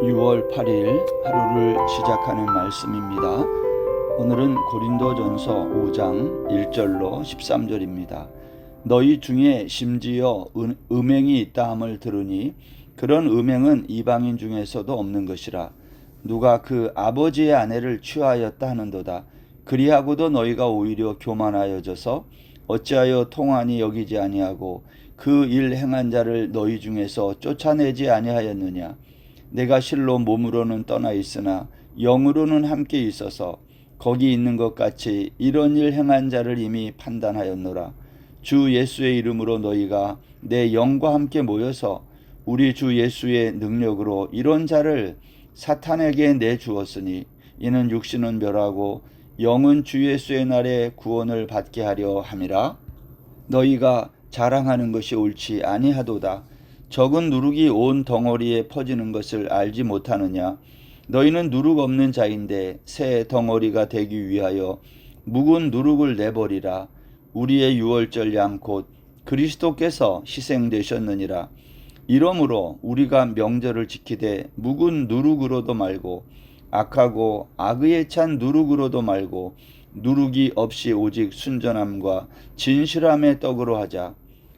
6월 8일 하루를 시작하는 말씀입니다. 오늘은 고린도전서 5장 1절로 13절입니다. 너희 중에 심지어 음행이 있다함을 들으니 그런 음행은 이방인 중에서도 없는 것이라. 누가 그 아버지의 아내를 취하였다 하는도다. 그리하고도 너희가 오히려 교만하여져서 어찌하여 통한이 여기지 아니하고 그 일 행한 자를 너희 중에서 쫓아내지 아니하였느냐. 내가 실로 몸으로는 떠나 있으나 영으로는 함께 있어서 거기 있는 것 같이 이런 일 행한 자를 이미 판단하였노라. 주 예수의 이름으로 너희가 내 영과 함께 모여서 우리 주 예수의 능력으로 이런 자를 사탄에게 내주었으니 이는 육신은 멸하고 영은 주 예수의 날에 구원을 받게 하려 함이라. 너희가 자랑하는 것이 옳지 아니하도다. 적은 누룩이 온 덩어리에 퍼지는 것을 알지 못하느냐. 너희는 누룩 없는 자인데 새 덩어리가 되기 위하여 묵은 누룩을 내버리라. 우리의 유월절 양 곧 그리스도께서 희생되셨느니라. 이러므로 우리가 명절을 지키되 묵은 누룩으로도 말고 악하고 악의에 찬 누룩으로도 말고 누룩이 없이 오직 순전함과 진실함의 떡으로 하자.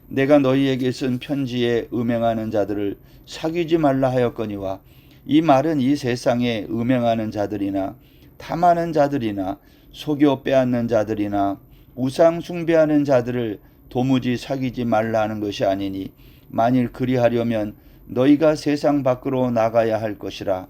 내가 너희에게 쓴 편지에 음행하는 자들을 사귀지 말라 하였거니와 이 말은 이 세상에 음행하는 자들이나 탐하는 자들이나 속여 빼앗는 자들이나 우상 숭배하는 자들을 도무지 사귀지 말라 하는 것이 아니니 만일 그리하려면 너희가 세상 밖으로 나가야 할 것이라.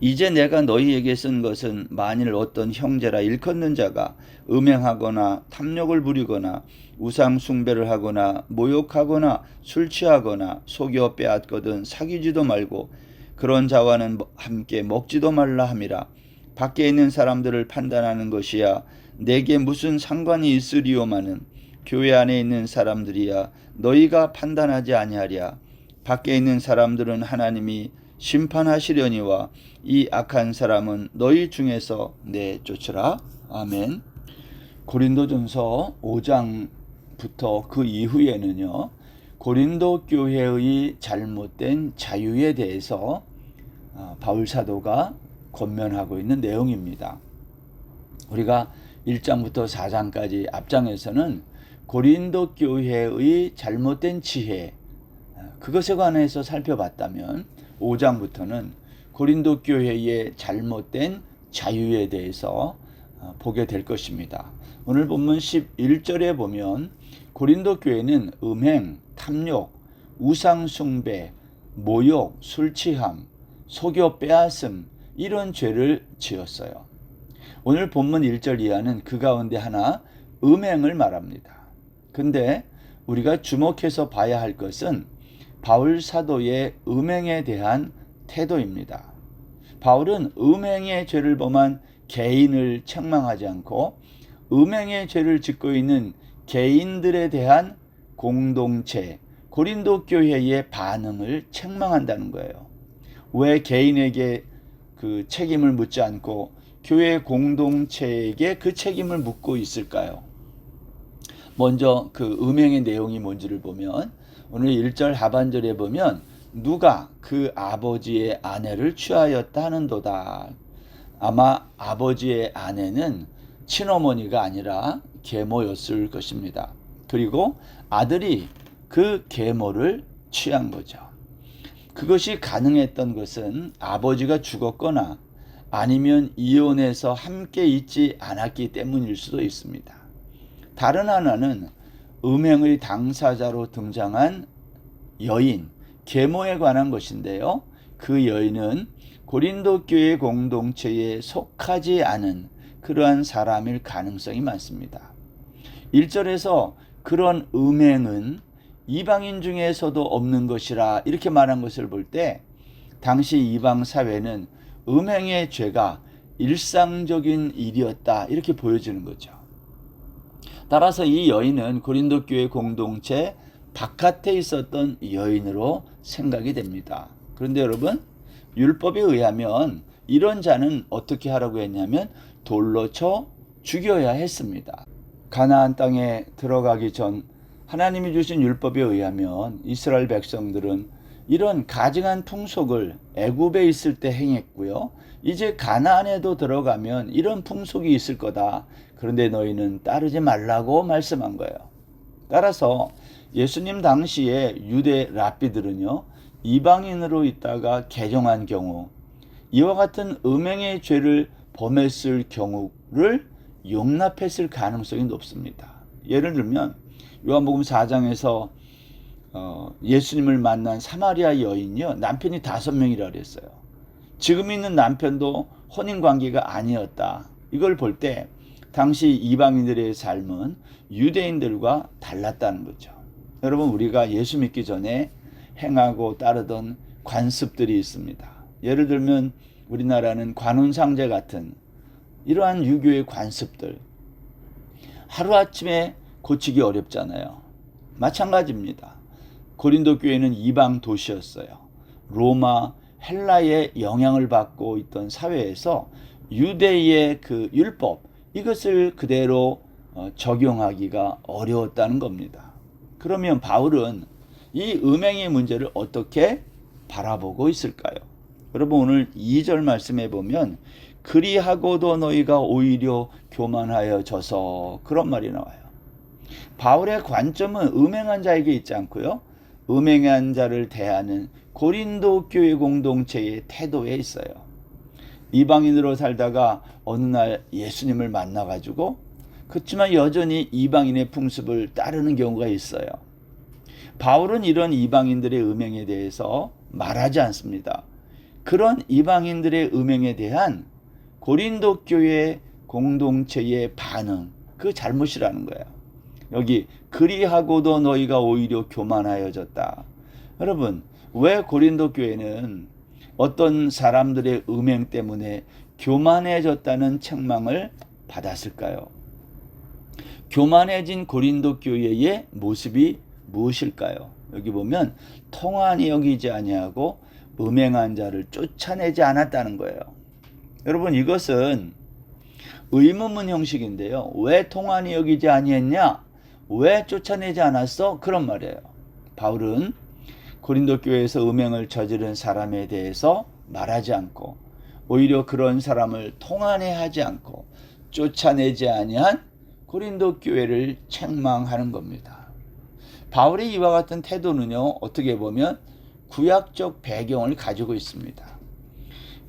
이제 내가 너희에게 쓴 것은 만일 어떤 형제라 일컫는 자가 음행하거나 탐욕을 부리거나 우상 숭배를 하거나 모욕하거나 술 취하거나 속여 빼앗거든 사귀지도 말고 그런 자와는 함께 먹지도 말라 함이라. 밖에 있는 사람들을 판단하는 것이야 내게 무슨 상관이 있으리요마는 교회 안에 있는 사람들이야 너희가 판단하지 아니하랴. 밖에 있는 사람들은 하나님이 심판하시려니와 이 악한 사람은 너희 중에서 내쫓으라. 아멘. 고린도전서 5장부터 그 이후에는요, 고린도 교회의 잘못된 자유에 대해서 바울 사도가 권면하고 있는 내용입니다. 우리가 1장부터 4장까지 앞장에서는 고린도 교회의 잘못된 지혜, 그것에 관해서 살펴봤다면 5장부터는 고린도 교회의 잘못된 자유에 대해서 보게 될 것입니다. 오늘 본문 11절에 보면 고린도 교회는 음행, 탐욕, 우상 숭배, 모욕, 술 취함, 속여 빼앗음 이런 죄를 지었어요. 오늘 본문 1절 이하는 그 가운데 하나 음행을 말합니다. 근데 우리가 주목해서 봐야 할 것은 바울 사도의 음행에 대한 태도입니다. 바울은 음행의 죄를 범한 개인을 책망하지 않고 음행의 죄를 짓고 있는 개인들에 대한 공동체, 고린도 교회의 반응을 책망한다는 거예요. 왜 개인에게 그 책임을 묻지 않고 교회 공동체에게 그 책임을 묻고 있을까요? 먼저 그 음행의 내용이 뭔지를 보면 오늘 1절 하반절에 보면 누가 그 아버지의 아내를 취하였다 하는도다. 아마 아버지의 아내는 친어머니가 아니라 계모였을 것입니다. 그리고 아들이 그 계모를 취한 거죠. 그것이 가능했던 것은 아버지가 죽었거나 아니면 이혼해서 함께 있지 않았기 때문일 수도 있습니다. 다른 하나는 음행의 당사자로 등장한 여인, 계모에 관한 것인데요. 그 여인은 고린도 교회 공동체에 속하지 않은 그러한 사람일 가능성이 많습니다. 1절에서 그런 음행은 이방인 중에서도 없는 것이라 이렇게 말한 것을 볼 때 당시 이방 사회는 음행의 죄가 일상적인 일이었다 이렇게 보여지는 거죠. 따라서 이 여인은 고린도 교회 공동체 바깥에 있었던 여인으로 생각이 됩니다. 그런데 여러분, 율법에 의하면 이런 자는 어떻게 하라고 했냐면 돌로 쳐 죽여야 했습니다. 가나안 땅에 들어가기 전 하나님이 주신 율법에 의하면 이스라엘 백성들은 이런 가증한 풍속을 애굽에 있을 때 행했고요. 이제 가나안에도 들어가면 이런 풍속이 있을 거다. 그런데 너희는 따르지 말라고 말씀한 거예요. 따라서 예수님 당시에 유대 랍비들은요, 이방인으로 있다가 개종한 경우 이와 같은 음행의 죄를 범했을 경우를 용납했을 가능성이 높습니다. 예를 들면 요한복음 4장에서 예수님을 만난 사마리아 여인이요, 남편이 5명이라 그랬어요. 지금 있는 남편도 혼인관계가 아니었다. 이걸 볼 때 당시 이방인들의 삶은 유대인들과 달랐다는 거죠. 여러분, 우리가 예수 믿기 전에 행하고 따르던 관습들이 있습니다. 예를 들면 우리나라는 관운상제 같은 이러한 유교의 관습들, 하루아침에 고치기 어렵잖아요. 마찬가지입니다. 고린도 교회는 이방 도시였어요. 로마, 헬라의 영향을 받고 있던 사회에서 유대의 그 율법, 이것을 그대로 적용하기가 어려웠다는 겁니다. 그러면 바울은 이 음행의 문제를 어떻게 바라보고 있을까요? 여러분, 오늘 2절 말씀해 보면 그리하고도 너희가 오히려 교만하여져서, 그런 말이 나와요. 바울의 관점은 음행한 자에게 있지 않고요, 음행한 자를 대하는 고린도 교회 공동체의 태도에 있어요. 이방인으로 살다가 어느 날 예수님을 만나가지고 그렇지만 여전히 이방인의 풍습을 따르는 경우가 있어요. 바울은 이런 이방인들의 음행에 대해서 말하지 않습니다. 그런 이방인들의 음행에 대한 고린도 교회 공동체의 반응, 그 잘못이라는 거예요. 여기 그리하고도 너희가 오히려 교만하여졌다. 여러분, 왜 고린도 교회는 어떤 사람들의 음행 때문에 교만해졌다는 책망을 받았을까요? 교만해진 고린도 교회의 모습이 무엇일까요? 여기 보면 통한이 여기지 아니하고 음행한 자를 쫓아내지 않았다는 거예요. 여러분, 이것은 의문문 형식인데요. 왜 통한이 여기지 아니했냐? 왜 쫓아내지 않았어? 그런 말이에요. 바울은 고린도 교회에서 음행을 저지른 사람에 대해서 말하지 않고 오히려 그런 사람을 통한해 하지 않고 쫓아내지 아니한 고린도 교회를 책망하는 겁니다. 바울의 이와 같은 태도는요, 어떻게 보면 구약적 배경을 가지고 있습니다.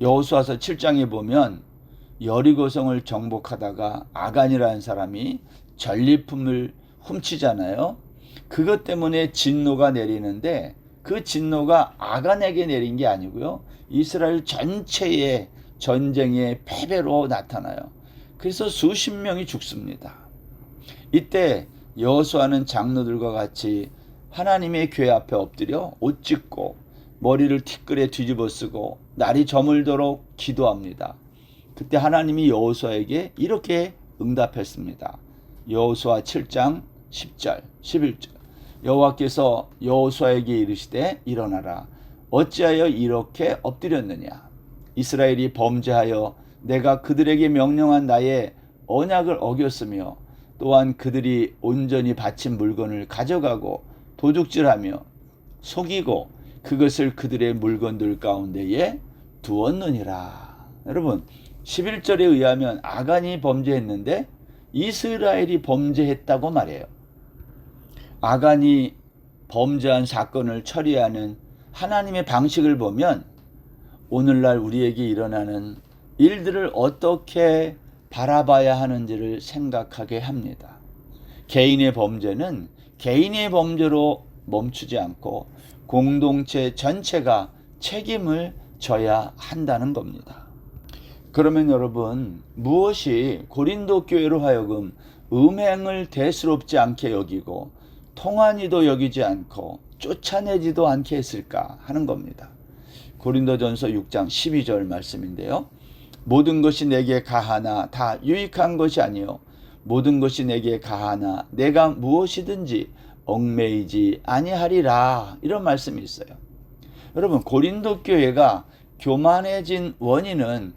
여호수아서 7장에 보면 여리고성을 정복하다가 아간이라는 사람이 전리품을 훔치잖아요. 그것 때문에 진노가 내리는데 그 진노가 아간에게 내린 게 아니고요, 이스라엘 전체의 전쟁의 패배로 나타나요. 그래서 수십 명이 죽습니다. 이때 여호수아는 장로들과 같이 하나님의 교회 앞에 엎드려 옷 찢고 머리를 티끌에 뒤집어 쓰고 날이 저물도록 기도합니다. 그때 하나님이 여호수아에게 이렇게 응답했습니다. 여호수아 7장 10절 11절 여호와께서 여호수아에게 이르시되 일어나라. 어찌하여 이렇게 엎드렸느냐? 이스라엘이 범죄하여 내가 그들에게 명령한 나의 언약을 어겼으며 또한 그들이 온전히 바친 물건을 가져가고 도둑질하며 속이고 그것을 그들의 물건들 가운데에 두었느니라. 여러분, 11절에 의하면 아간이 범죄했는데 이스라엘이 범죄했다고 말해요. 아간이 범죄한 사건을 처리하는 하나님의 방식을 보면 오늘날 우리에게 일어나는 일들을 어떻게 바라봐야 하는지를 생각하게 합니다. 개인의 범죄는 개인의 범죄로 멈추지 않고 공동체 전체가 책임을 져야 한다는 겁니다. 그러면 여러분, 무엇이 고린도 교회로 하여금 음행을 대수롭지 않게 여기고 통한이도 여기지 않고 쫓아내지도 않게 했을까 하는 겁니다. 고린도전서 6장 12절 말씀인데요. 모든 것이 내게 가하나 다 유익한 것이 아니요 모든 것이 내게 가하나 내가 무엇이든지 얽매이지 아니하리라, 이런 말씀이 있어요. 여러분, 고린도 교회가 교만해진 원인은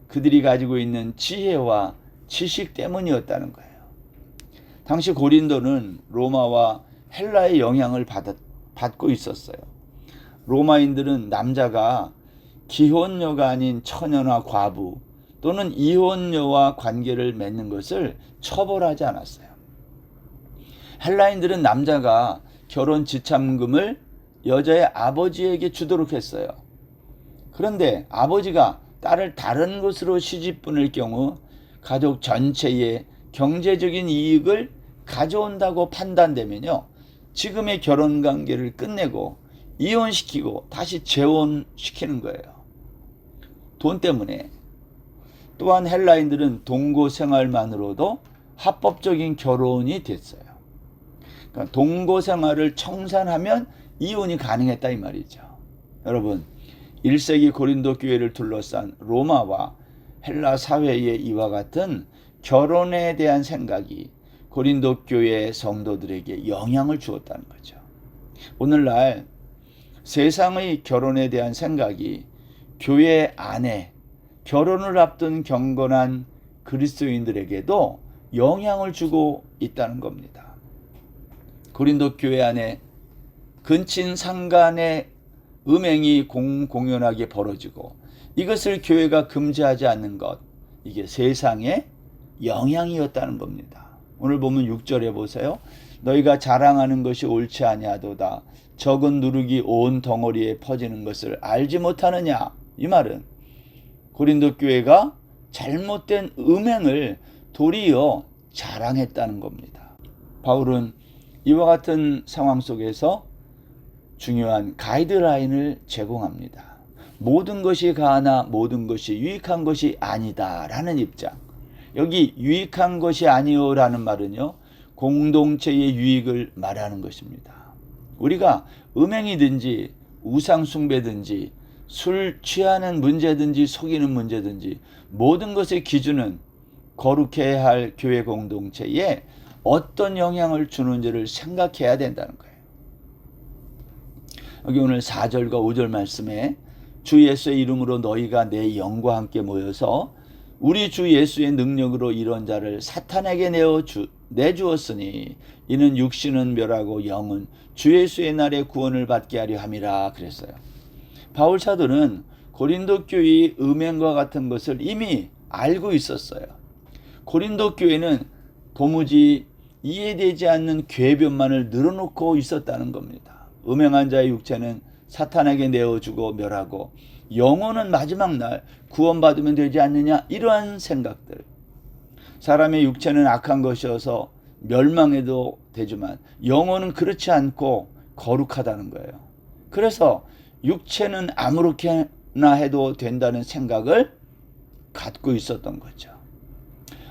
그들이 가지고 있는 지혜와 지식 때문이었다는 거예요. 당시 고린도는 로마와 헬라의 영향을 받고 있었어요. 로마인들은 남자가 기혼녀가 아닌 처녀나 과부 또는 이혼녀와 관계를 맺는 것을 처벌하지 않았어요. 헬라인들은 남자가 결혼 지참금을 여자의 아버지에게 주도록 했어요. 그런데 아버지가 딸을 다른 곳으로 시집 보낼 경우 가족 전체의 경제적인 이익을 가져온다고 판단되면요, 지금의 결혼 관계를 끝내고 이혼시키고 다시 재혼시키는 거예요. 돈 때문에. 또한 헬라인들은 동거 생활만으로도 합법적인 결혼이 됐어요. 그러니까 동거 생활을 청산하면 이혼이 가능했다 이 말이죠. 여러분, 1세기 고린도 교회를 둘러싼 로마와 헬라 사회의 이와 같은 결혼에 대한 생각이 고린도 교회 성도들에게 영향을 주었다는 거죠. 오늘날 세상의 결혼에 대한 생각이 교회 안에 결혼을 앞둔 경건한 그리스도인들에게도 영향을 주고 있다는 겁니다. 고린도 교회 안에 근친 상간의 음행이 공연하게 벌어지고 이것을 교회가 금지하지 않는 것, 이게 세상의 영향이었다는 겁니다. 오늘 보면 6절에 보세요. 너희가 자랑하는 것이 옳지 아니하도다. 적은 누룩이 온 덩어리에 퍼지는 것을 알지 못하느냐. 이 말은 고린도 교회가 잘못된 음행을 도리어 자랑했다는 겁니다. 바울은 이와 같은 상황 속에서 중요한 가이드라인을 제공합니다. 모든 것이 가하나 모든 것이 유익한 것이 아니다 라는 입장. 여기 유익한 것이 아니요라는 말은요, 공동체의 유익을 말하는 것입니다. 우리가 음행이든지 우상숭배든지 술 취하는 문제든지 속이는 문제든지 모든 것의 기준은 거룩해야 할 교회 공동체에 어떤 영향을 주는지를 생각해야 된다는 거예요. 여기 오늘 4절과 5절 말씀에 주 예수의 이름으로 너희가 내 영과 함께 모여서 우리 주 예수의 능력으로 이런 자를 사탄에게 내주었으니 이는 육신은 멸하고 영은 주 예수의 날에 구원을 받게 하려 함이라 그랬어요. 바울 사도는 고린도 교회의 음행과 같은 것을 이미 알고 있었어요. 고린도 교회는 도무지 이해되지 않는 궤변만을 늘어놓고 있었다는 겁니다. 음행한 자의 육체는 사탄에게 내어주고 멸하고 영혼은 마지막 날 구원받으면 되지 않느냐, 이러한 생각들. 사람의 육체는 악한 것이어서 멸망해도 되지만 영혼은 그렇지 않고 거룩하다는 거예요. 그래서 육체는 아무렇게나 해도 된다는 생각을 갖고 있었던 거죠.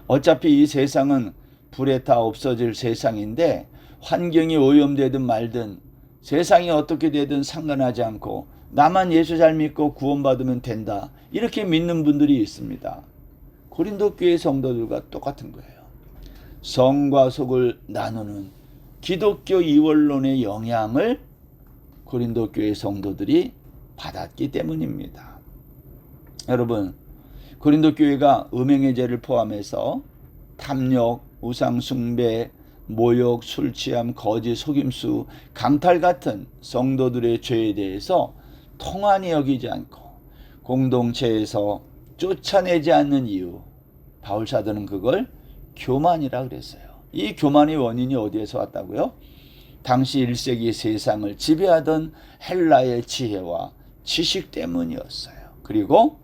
어차피 이 세상은 불에 다 없어질 세상인데 환경이 오염되든 말든 세상이 어떻게 되든 상관하지 않고 나만 예수 잘 믿고 구원받으면 된다, 이렇게 믿는 분들이 있습니다. 고린도 교회 성도들과 똑같은 거예요. 성과 속을 나누는 기독교 이원론의 영향을 고린도 교회 성도들이 받았기 때문입니다. 여러분, 고린도 교회가 음행의 죄를 포함해서 탐욕, 우상숭배, 모욕, 술취함, 거짓, 속임수, 강탈 같은 성도들의 죄에 대해서 통한히 여기지 않고 공동체에서 쫓아내지 않는 이유, 바울 사도는 그걸 교만이라 그랬어요. 이 교만의 원인이 어디에서 왔다고요? 당시 1세기 세상을 지배하던 헬라의 지혜와 지식 때문이었어요. 그리고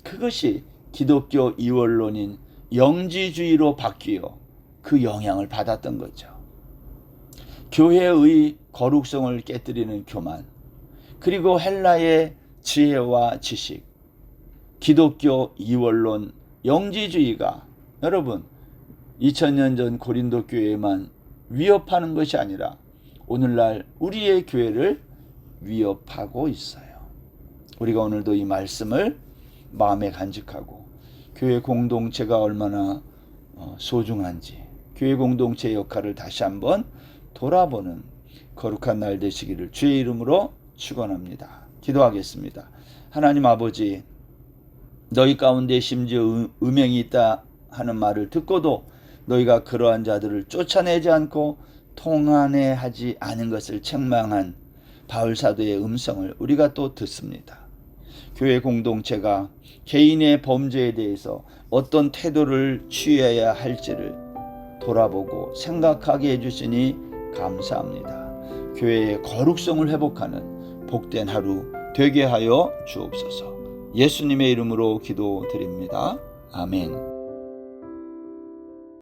그것이 기독교 이원론인 영지주의로 바뀌어 그 영향을 받았던 거죠. 교회의 거룩성을 깨뜨리는 교만, 그리고 헬라의 지혜와 지식, 기독교 이원론, 영지주의가 여러분 2000년 전 고린도 교회만 위협하는 것이 아니라 오늘날 우리의 교회를 위협하고 있어요. 우리가 오늘도 이 말씀을 마음에 간직하고 교회 공동체가 얼마나 소중한지, 교회 공동체의 역할을 다시 한번 돌아보는 거룩한 날 되시기를 주의 이름으로 축원합니다. 기도하겠습니다. 하나님 아버지, 너희 가운데 심지어 음행이 있다 하는 말을 듣고도 너희가 그러한 자들을 쫓아내지 않고 통한해 하지 않은 것을 책망한 바울 사도의 음성을 우리가 또 듣습니다. 교회 공동체가 개인의 범죄에 대해서 어떤 태도를 취해야 할지를 돌아보고 생각하게 해주시니 감사합니다. 교회의 거룩성을 회복하는 복된 하루 되게 하여 주옵소서. 예수님의 이름으로 기도드립니다. 아멘.